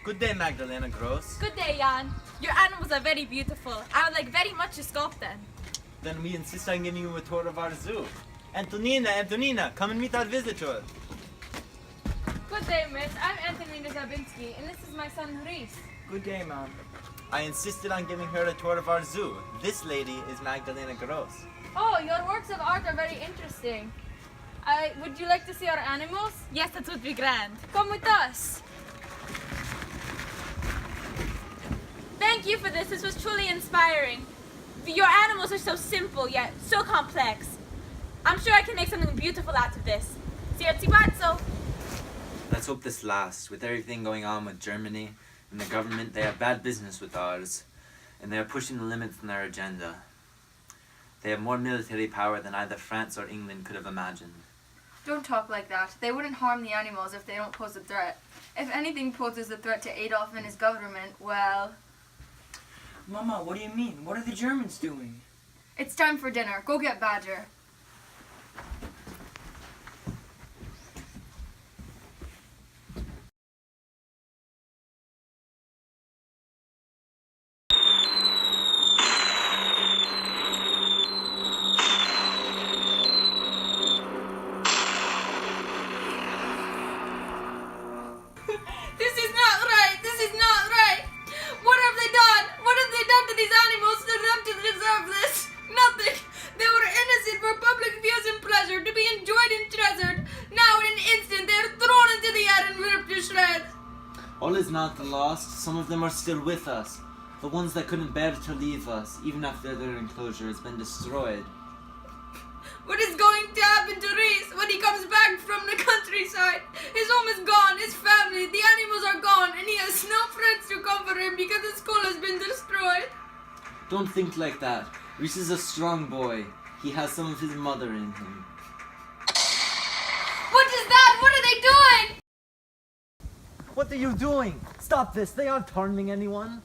Good day, Magdalena Gross. Good day, Jan. Your animals are very beautiful. I would like very much to sculpt them. Then we insist on giving you a tour of our zoo. Antonina, come and meet our visitor. Good day, miss. I'm Antonina Zabinski, and this is my son, Reese. Good day, Mom. I insisted on giving her a tour of our zoo. This lady is Magdalena Gross. Oh, your works of art are very interesting. Would you like to see our animals? Yes, that would be grand. Come with us. Thank you for this. This was truly inspiring. Your animals are so simple, yet so complex. I'm sure I can make something beautiful out of this. Sierra. Let's hope this lasts. With everything going on with Germany and the government, they have bad business with ours. And they are pushing the limits in their agenda. They have more military power than either France or England could have imagined. Don't talk like that. They wouldn't harm the animals if they don't pose a threat. If anything poses a threat to Adolf and his government, well... Mama, what do you mean? What are the Germans doing? It's time for dinner. Go get Badger. This is not right. This is not right. What have they done? What have they done to these animals to them to deserve this? Nothing. They were innocent for public views and pleasure, to be enjoyed and treasured. Now in an instant they are thrown into the air and ripped to shreds. All is not lost. Some of them are still with us. The ones that couldn't bear to leave us, even after their enclosure has been destroyed. What is going to happen to Reese when he comes back from the countryside? His home is gone, his family, the animals are gone, and he has no friends to comfort him because his school has been destroyed. Don't think like that. Reese is a strong boy. He has some of his mother in him. What is that? What are they doing? What are you doing? Stop this. They aren't harming anyone.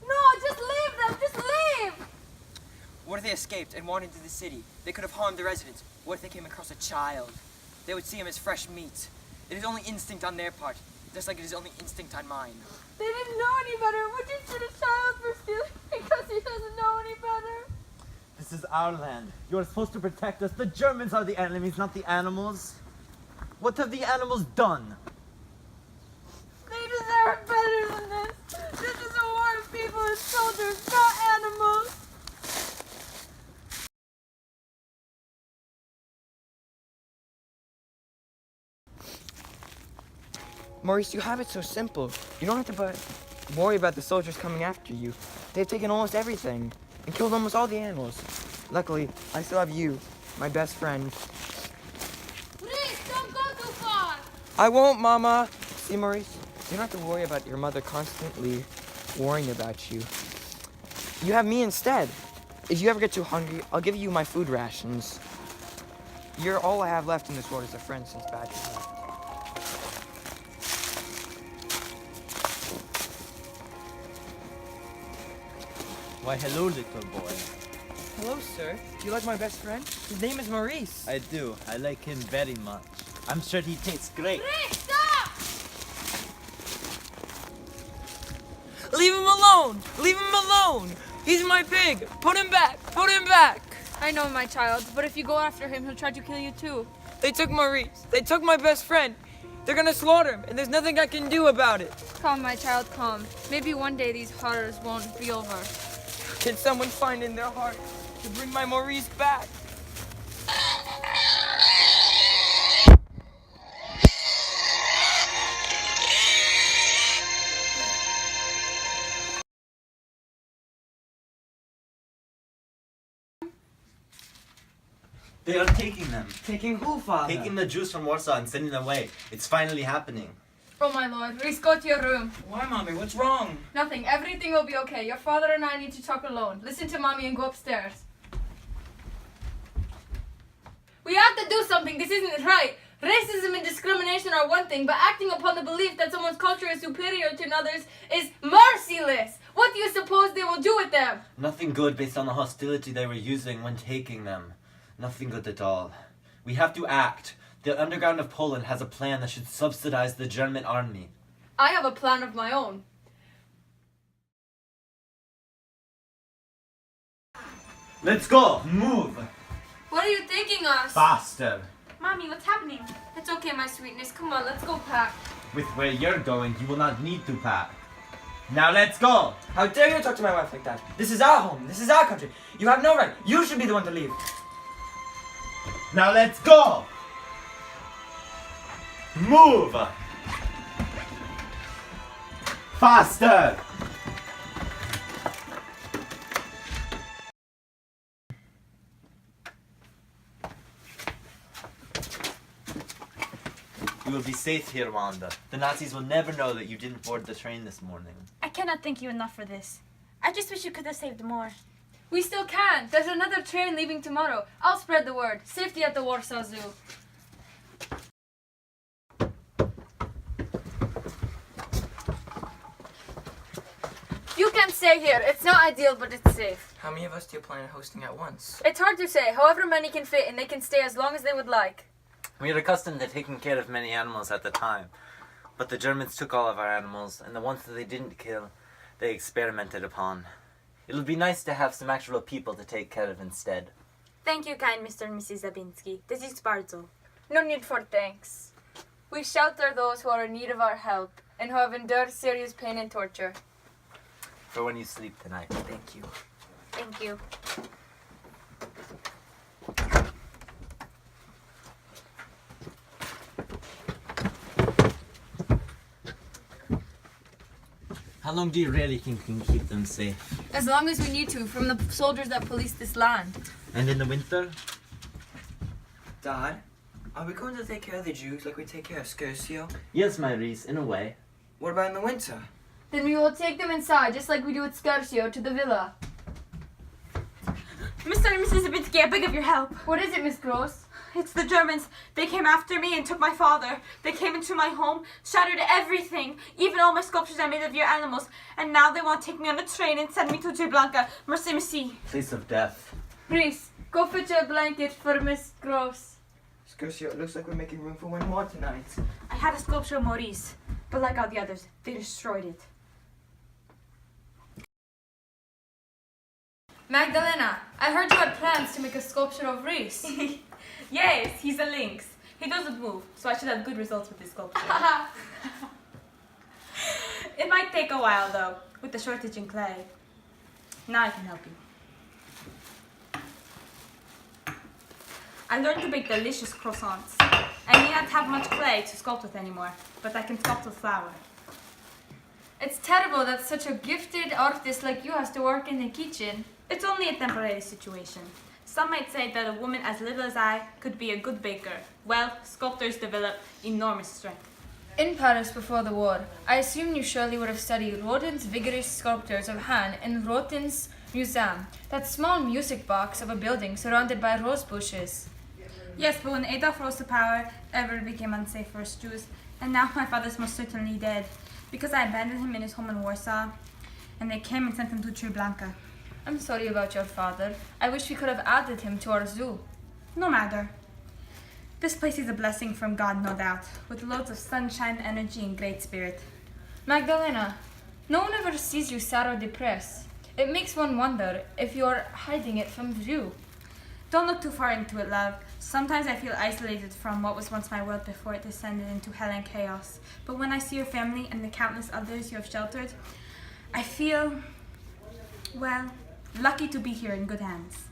No, just leave them. Just leave. What if they escaped and wandered into the city? They could have harmed the residents. What if they came across a child? They would see him as fresh meat. It is only instinct on their part, just like it is only instinct on mine. They didn't know any better. Would you shoot a child for stealing because he doesn't know any better? This is our land. You're supposed to protect us. The Germans are the enemies, not the animals. What have the animals done? They deserve better than this. This is a war of people and soldiers, not animals. Maurice, you have it so simple. You don't have to worry about the soldiers coming after you. They've taken almost everything and killed almost all the animals. Luckily, I still have you, my best friend. Reese, don't go too far. I won't, Mama. See, Maurice, you don't have to worry about your mother constantly worrying about you. You have me instead. If you ever get too hungry, I'll give you my food rations. You're all I have left in this world as a friend since Badger left. Why, hello, little boy. Hello, sir. Do you like my best friend? His name is Maurice. I do. I like him very much. I'm sure he tastes great. Reese, stop! Leave him alone! Leave him alone! He's my pig! Put him back! Put him back! I know, my child, but if you go after him, he'll try to kill you too. They took Maurice. They took my best friend. They're gonna slaughter him, and there's nothing I can do about it. Calm, my child, calm. Maybe one day these horrors won't be over. Can someone find in their heart to bring my Maurice back? They are taking them. Taking who, Father? Taking the Jews from Warsaw and sending them away. It's finally happening. Oh, my lord. Reese, go to your room. Why, Mommy? What's wrong? Nothing. Everything will be okay. Your father and I need to talk alone. Listen to Mommy and go upstairs. We have to do something. This isn't right. Racism and discrimination are one thing, but acting upon the belief that someone's culture is superior to another's is merciless. What do you suppose they will do with them? Nothing good based on the hostility they were using when taking them. Nothing good at all. We have to act. The underground of Poland has a plan that should subsidize the German army. I have a plan of my own. Let's go! Move! What are you thinking, us? Faster! Mommy, what's happening? It's okay, my sweetness. Come on, let's go pack. With where you're going, you will not need to pack. Now let's go! How dare you talk to my wife like that? This is our home. This is our country. You have no right. You should be the one to leave. Now let's go! Move! Faster! You will be safe here, Wanda. The Nazis will never know that you didn't board the train this morning. I cannot thank you enough for this. I just wish you could have saved more. We still can. There's another train leaving tomorrow. I'll spread the word. Safety at the Warsaw Zoo. You can stay here. It's not ideal, but it's safe. How many of us do you plan on hosting at once? It's hard to say. However many can fit, and they can stay as long as they would like. We are accustomed to taking care of many animals at the time, but the Germans took all of our animals, and the ones that they didn't kill, they experimented upon. It'll be nice to have some actual people to take care of instead. Thank you, kind Mr. and Mrs. Zabinski. This is bardzo. No need for thanks. We shelter those who are in need of our help and who have endured serious pain and torture. For when you sleep tonight. Thank you. Thank you. How long do you really think you can keep them safe? As long as we need to, from the soldiers that police this land. And in the winter? Dad, are we going to take care of the Jews like we take care of Scorsio? Yes, my Reese, in a way. What about in the winter? Then we will take them inside, just like we do at Scorsio, to the villa. Mr. and Mrs. Zabinski, I beg of your help. What is it, Miss Gross? It's the Germans. They came after me and took my father. They came into my home, shattered everything, even all my sculptures I made of your animals. And now they want to take me on a train and send me to Treblanka. Merci, merci. Place of death. Reese, go fetch a blanket for Miss Gross. Scorsio, it looks like we're making room for one more tonight. I had a sculpture of Maurice, but like all the others, they destroyed it. Magdalena, I heard you had plans to make a sculpture of Reese. Yes, he's a lynx. He doesn't move, so I should have good results with this sculpture. It might take a while though, with the shortage in clay. Now I can help you. I learned to bake delicious croissants. I may not have much clay to sculpt with anymore, but I can sculpt with flour. It's terrible that such a gifted artist like you has to work in the kitchen. It's only a temporary situation. Some might say that a woman as little as I could be a good baker. Well, sculptors develop enormous strength. In Paris before the war, I assume you surely would have studied Rodin's vigorous sculptures of Han in Rodin's museum, that small music box of a building surrounded by rose bushes. Yes, but when Adolf rose to power, everyone became unsafe for us Jews. And now my father's most certainly dead, because I abandoned him in his home in Warsaw, and they came and sent him to Treblanka. I'm sorry about your father. I wish we could have added him to our zoo. No matter. This place is a blessing from God, no doubt, with loads of sunshine, energy, and great spirit. Magdalena, no one ever sees you sad or depressed. It makes one wonder if you're hiding it from view. Don't look too far into it, love. Sometimes I feel isolated from what was once my world before it descended into hell and chaos. But when I see your family and the countless others you have sheltered, I feel, well, lucky to be here in good hands.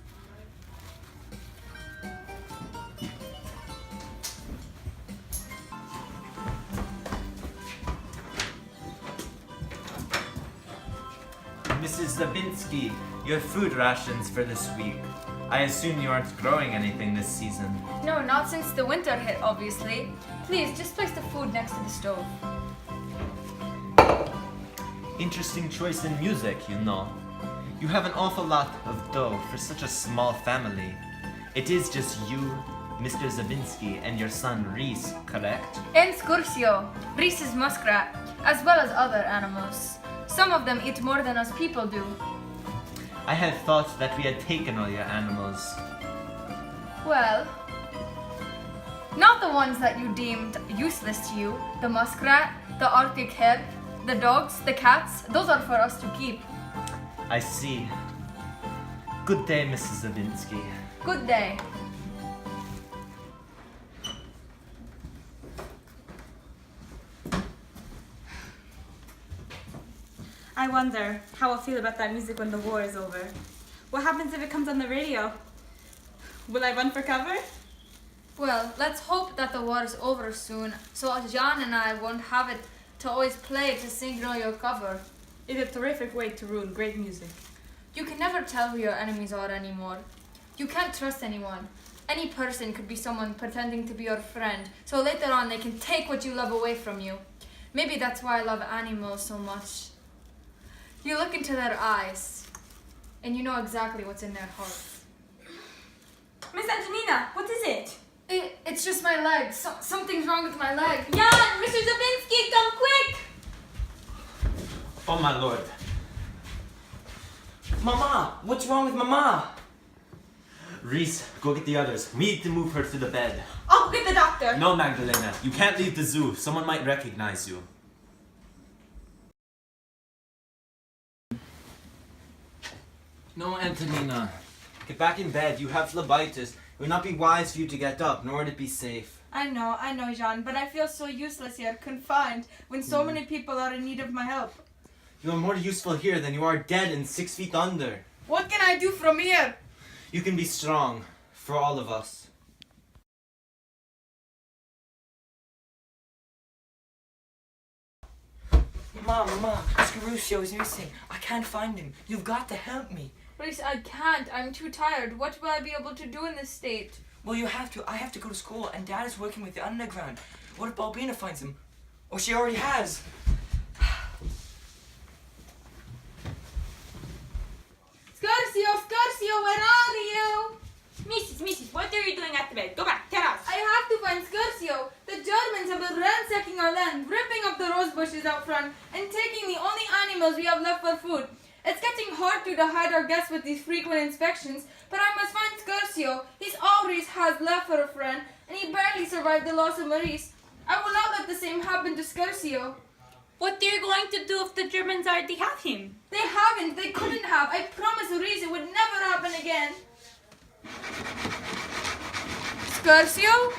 Mrs. Zabinski, you have food rations for this week. I assume you aren't growing anything this season. No, not since the winter hit, obviously. Please, just place the food next to the stove. Interesting choice in music, you know. You have an awful lot of dough for such a small family. It is just you, Mr. Zabinski, and your son Reese, correct? And Scorsio, Reese's muskrat, as well as other animals. Some of them eat more than us people do. I had thought that we had taken all your animals. Well, not the ones that you deemed useless to you. The muskrat, The Arctic hare, the dogs, the cats, those are for us to keep. I see. Good day, Mrs. Zabinski. Good day. I wonder how I'll feel about that music when the war is over. What happens if it comes on the radio? Will I run for cover? Well, let's hope that the war is over soon, so Jan and I won't have it to always play to signal your cover. It's a terrific way to ruin great music. You can never tell who your enemies are anymore. You can't trust anyone. Any person could be someone pretending to be your friend, so later on they can take what you love away from you. Maybe that's why I love animals so much. You look into their eyes, and you know exactly what's in their hearts. Miss Antonina, what is it? It's just my leg. Something's wrong with my leg. Jan! Mr. Zabinski, come quick! Oh, my lord. Mama, what's wrong with Mama? Reese, go get the others. We need to move her to the bed. I'll get the doctor. No, Magdalena, you can't leave the zoo. Someone might recognize you. No, Antonina. Get back in bed. You have phlebitis. It would not be wise for you to get up, nor would it be safe. I know, Jean, but I feel so useless here, confined, when so many people are in need of my help. You are more useful here than you are dead and 6 feet under. What can I do from here? You can be strong, for all of us. Mama, Scarusio is missing. I can't find him. You've got to help me. Reese, I can't. I'm too tired. What will I be able to do in this state? Well, you have to. I have to go to school, and Dad is working with the underground. What if Balbina finds him? Or she already has. Scarcio, where are you? Mrs., what are you doing at the bed? Go back, tell us. I have to find Scarcio. The Germans have been ransacking our land, ripping up the rose bushes out front, and taking the only animals we have left for food. It's getting hard to hide our guests with these frequent inspections, but I must find Scarcio. He's all Reese has left for a friend, and he barely survived the loss of Maurice. I will not let the same happen to Scarcio. What are you going to do if the Germans already have him? They haven't. They couldn't have. I promised Reese it would never happen again. Scarcio?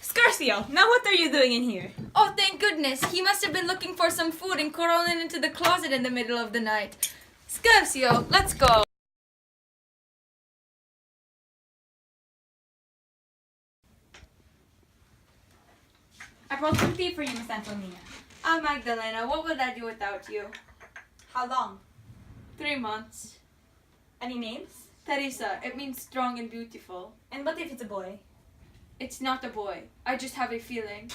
Scarcio, now what are you doing in here? Oh, thank goodness. He must have been looking for some food and crawling into the closet in the middle of the night. Scarcio, let's go. I brought some tea for you, Miss Antonina. Ah, Magdalena, what would I do without you? How long? 3 months. Any names? Teresa, it means strong and beautiful. And what if it's a boy? It's not a boy. I just have a feeling.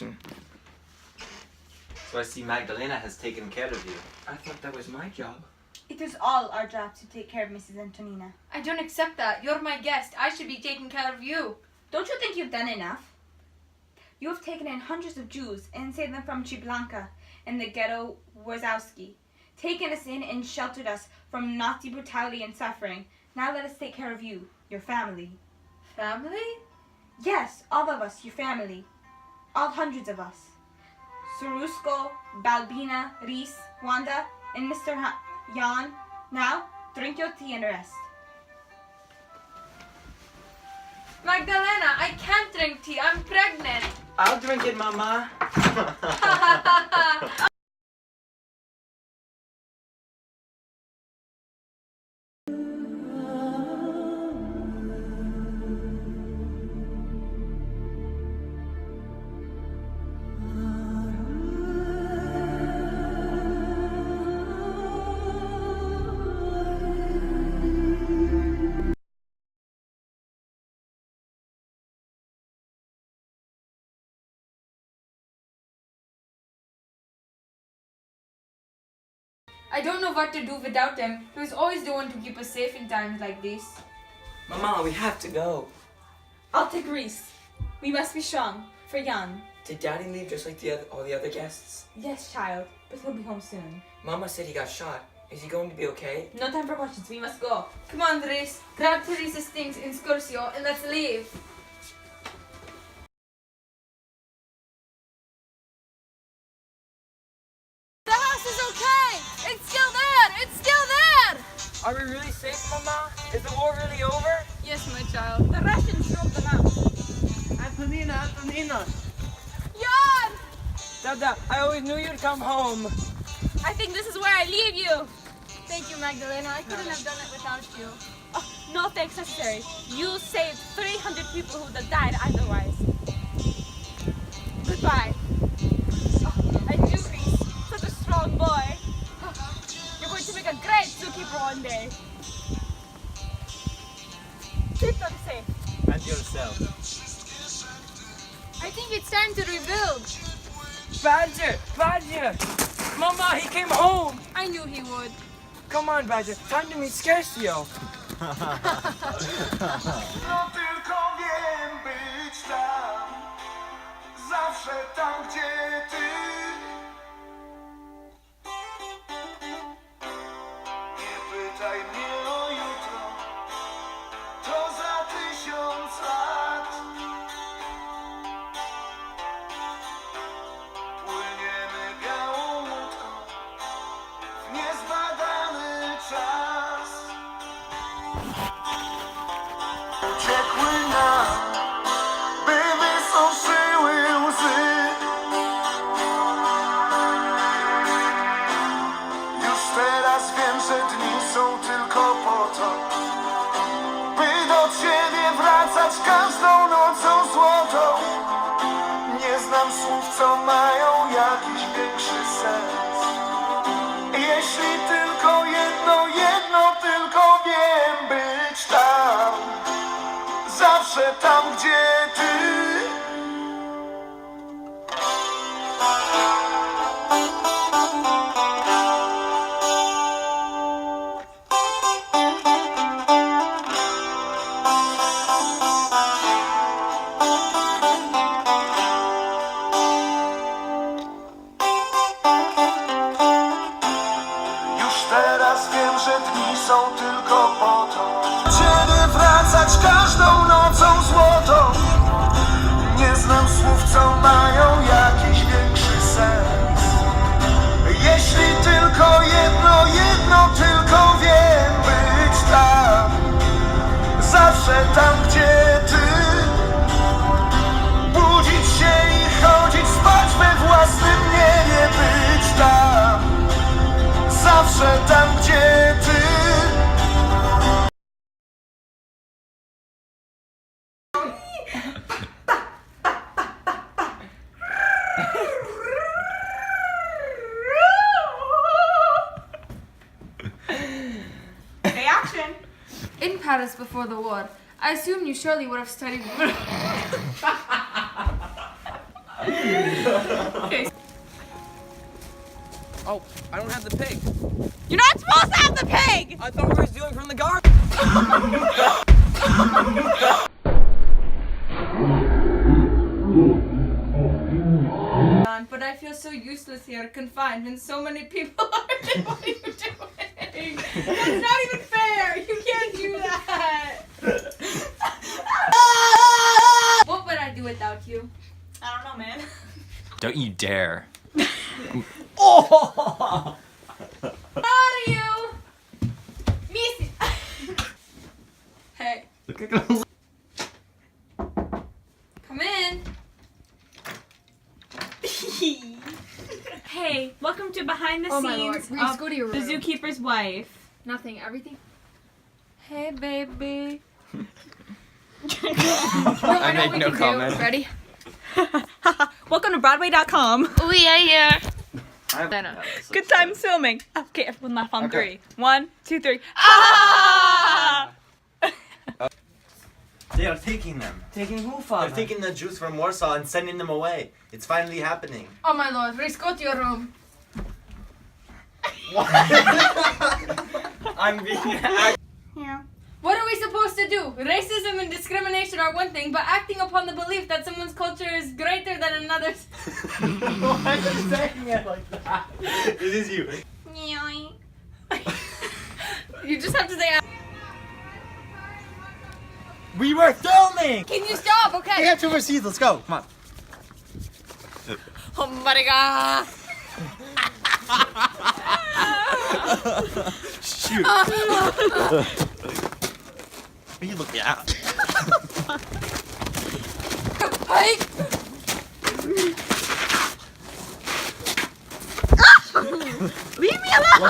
So I see Magdalena has taken care of you. I thought that was my job. It is all our job to take care of Mrs. Antonina. I don't accept that. You're my guest. I should be taking care of you. Don't you think you've done enough? You have taken in hundreds of Jews and saved them from Chiblanka and the ghetto Warzowski, taken us in and sheltered us from Nazi brutality and suffering. Now let us take care of you, your family. Family? Yes, all of us, your family. All hundreds of us. Surusko, Balbina, Reese, Wanda, and Mr. Jan. Now, drink your tea and rest. Magdalena, I can't drink tea. I'm pregnant. I'll drink it, Mama. I don't know what to do without him. He was always the one to keep us safe in times like this. Mama, we have to go. I'll take Reese. We must be strong. For Jan. Did Daddy leave just like all the other guests? Yes, child, but he'll be home soon. Mama said he got shot. Is he going to be okay? No time for questions. We must go. Come on, Reese. Grab Teresa's things in Scarcio and let's leave. Are we really safe, Mama? Is the war really over? Yes, my child. The Russians drove them out. Antonina! Jan! Dada, I always knew you'd come home. I think this is where I leave you. Thank you, Magdalena. I couldn't have done it without you. Oh, no thanks necessary. You saved 300 people who would have died otherwise. Goodbye. Oh, and you, Reese, such a strong boy. Oh, you're going to make a great zookeeper one day. Keep them safe. And yourself. I think it's time to rebuild. Badger! Mama, he came home! I knew he would. Come on, Badger, time to meet Scarcio. No tylko wiem być tam, zawsze tam, gdzie ty. Nie pytaj mnie o jutro, to za 1000 lat. Płyniemy białą łódką w niezbadany czas. Uciekły nam, by wysuszyły łzy. Już teraz wiem, że dni są tylko po to, by do ciebie wracać każdą nocą złotą. Nie znam słów, co mają jakiś większy sens. Jeśli tylko jedno tylko wiem, być tam, zawsze tam, gdzie ty. Już teraz wiem, że dni są tylko po to, ciebie wracać każdą nocą złotą. Nie znam słów, co mają jakiś większy sens. Jeśli tylko jedno tylko wiem, być tam, zawsze tam, gdzie ty. Budzić się i chodzić, spać we własnym niebie, być tam, zawsze tam, gdzie ty. Okay, action. In Paris before the war, I assume you surely would have studied. Oh, I don't have the pig. You're not supposed to have the pig! I thought we were stealing from the garden. But I feel so useless here, confined, and so many people are. What are you doing? That's not even fair. You can't do that. What would I do without you? I don't know, man. Don't you dare. How are you? Missy. Hey. Come in. Hey, welcome to behind the Oh my lord. scenes Reese, of go to your the room. Zookeeper's wife. Nothing. Everything. Hey, baby. I make no comment. Ready? Welcome to Broadway.com. Oh yeah, yeah. Good times filming. Okay, everyone laugh on Okay. 3. 1, 2, 3. Ah! They are taking them. Taking who, They're father? taking the Jews from Warsaw and sending them away. It's finally happening. Oh my lord. Reese, go to your room. I'm being Yeah. What are we supposed to do? Racism and discrimination are one thing, but acting upon the belief that someone's culture is greater than another's. Why are you saying it like that? This is you. You just have to say. We were filming! Can you stop? Okay. We have to overseas. Let's go. Come on. Oh my god. Shoot. Are you looking at? Hike! Leave me alone!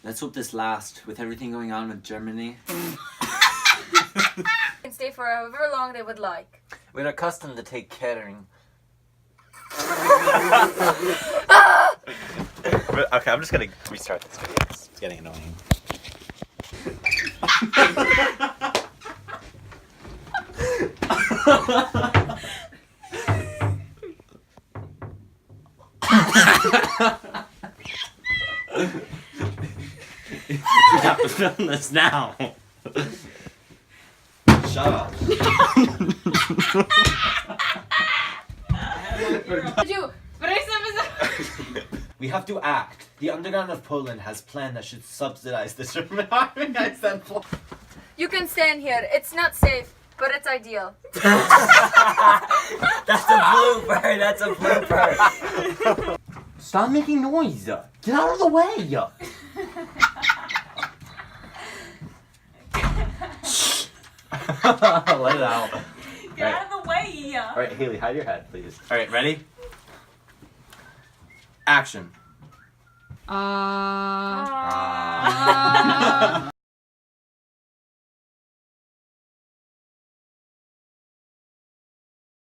Let's hope this lasts. With everything going on with Germany, Can stay for however long they would like. we're accustomed to take caring. Okay, I'm just gonna restart this video. It's getting annoying. We have to film this now. Shut up. Did you brace them? We have to act. The underground of Poland has planned that should subsidize the German army. I said, You can stand here. It's not safe, but it's ideal. that's a blooper. That's a blooper. Stop making noise. Get out of the way. Let it out. Get out of the way! All right, Haley, hide your head, please. All right, ready? Action.